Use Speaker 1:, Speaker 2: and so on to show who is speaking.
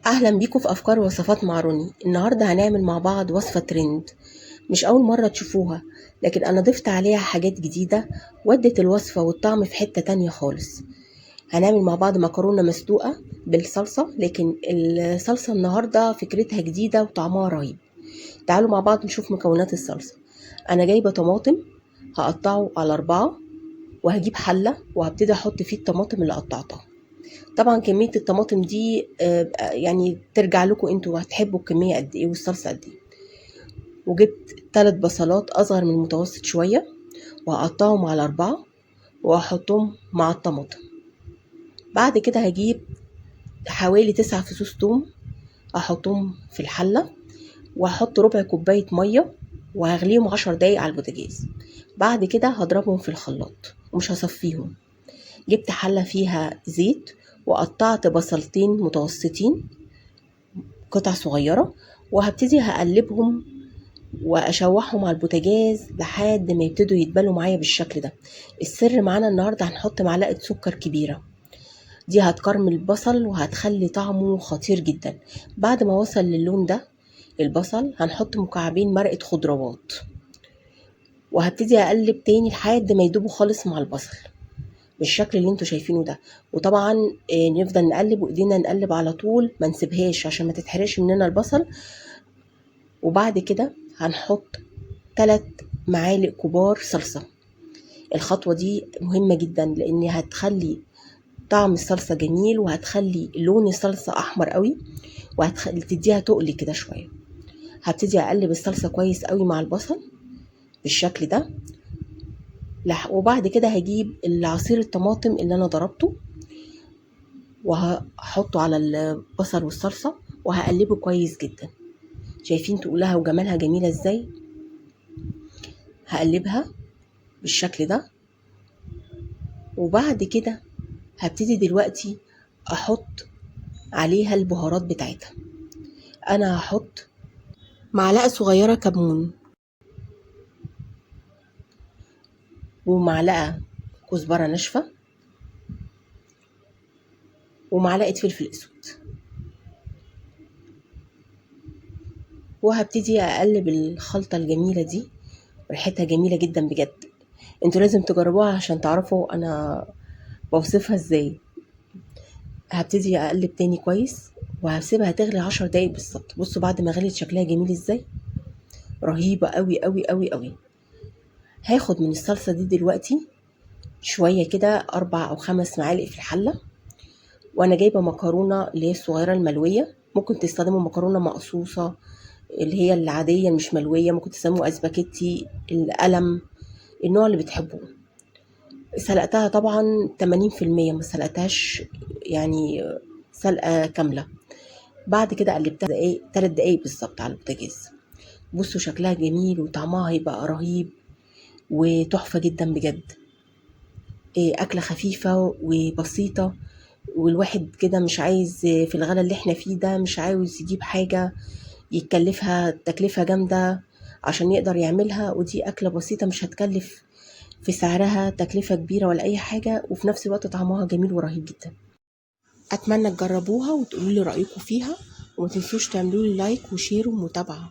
Speaker 1: أهلا بيكم في أفكار ووصفات مع روني. النهاردة هنعمل مع بعض وصفة ترند، مش أول مرة تشوفوها، لكن أنا ضفت عليها حاجات جديدة ودت الوصفة والطعم في حتة تانية خالص. هنعمل مع بعض مكرونة مسلوقة بالصلصة، لكن الصلصة النهاردة فكرتها جديدة وطعمها رهيب. تعالوا مع بعض نشوف مكونات الصلصة. أنا جايبة طماطم هقطعه على 4، وهجيب حلة وهبتدي أحط فيه الطماطم اللي قطعتها. طبعا كمية الطماطم دي يعني ترجع لكم انتوا هتحبوا الكمية قد ايه والصلصة قد ايه. وجبت 3 بصلات اصغر من المتوسط شوية، وهقطعهم على 4 وهحطهم مع الطماطم. بعد كده هجيب حوالي 9 فصوص توم، احطهم في الحلة، وهحط ربع كوباية مية وهغليهم 10 دقايق على البوتاجاز. بعد كده هضربهم في الخلاط ومش هصفيهم. جبت حلة فيها زيت وقطعت بصلتين متوسطين قطع صغيرة، وهبتدي هقلبهم واشوحهم على البوتاجاز لحد ما يبتدوا يتبلوا معايا بالشكل ده. السر معانا النهارده هنحط معلقة سكر كبيرة، دي هتكرمل البصل وهتخلي طعمه خطير جدا. بعد ما وصل للون ده البصل هنحط مكعبين مرقة خضروات، وهبتدي اقلب تاني لحد ما يدوبوا خالص مع البصل بالشكل اللي انتوا شايفينه ده. وطبعا نفضل نقلب وايدينا نقلب على طول، ما نسيبهاش عشان ما تتحرقش مننا البصل. وبعد كده هنحط 3 معالق كبار صلصة. الخطوة دي مهمة جدا لان هتخلي طعم الصلصة جميل، وهتخلي لون الصلصة احمر قوي، وهتخلي تديها تقل كده شوية. هبتدي اقلب الصلصة كويس قوي مع البصل بالشكل ده. وبعد كده هجيب العصير الطماطم اللي انا ضربته وهحطه على البصل والصلصة وهقلبه كويس جدا. شايفين تقولها وجمالها جميلة ازاي؟ هقلبها بالشكل ده. وبعد كده هبتدي دلوقتي احط عليها البهارات بتاعتها. انا هحط معلقة صغيرة كمون، ومعلقة كزبرة ناشفة، ومعلقة فلفل اسود، وهبتدي اقلب الخلطة الجميلة دي. ريحتها جميلة جدا بجد، انتوا لازم تجربوها عشان تعرفوا انا بوصفها ازاي. هبتدي اقلب تاني كويس وهسيبها تغلي 10 دقايق بالظبط. بصوا بعد ما غليت شكلها جميل ازاي، رهيبة قوي قوي قوي قوي. هاخد من الصلصة دي دلوقتي شوية كده 4 أو 5 معالق في الحلة. وانا جايبة مكرونة اللي هي الصغيرة الملوية، ممكن تستخدموا مكرونة مقصوصة اللي هي العادية مش ملوية، ممكن تسموا اسباجيتي، القلم، النوع اللي بتحبوه. سلقتها طبعا 80%، ما سلقتهاش يعني سلقة كاملة. بعد كده قلبتها دقايق 3 دقايق بالظبط على البوتاجاز. بصوا شكلها جميل وطعمها هيبقى رهيب وتحفة جدا بجد. أكلة خفيفة وبسيطة، والواحد كده مش عايز في الغلا اللي احنا فيه ده، مش عاوز يجيب حاجة يكلفها تكلفة جامدة عشان يقدر يعملها. ودي أكلة بسيطة مش هتكلف في سعرها تكلفة كبيرة ولا أي حاجة، وفي نفس الوقت طعمها جميل ورهيب جدا. أتمنى تجربوها وتقولوا لي رأيكم فيها، وما تنسوش تعملوا لي لايك وشير ومتابعة.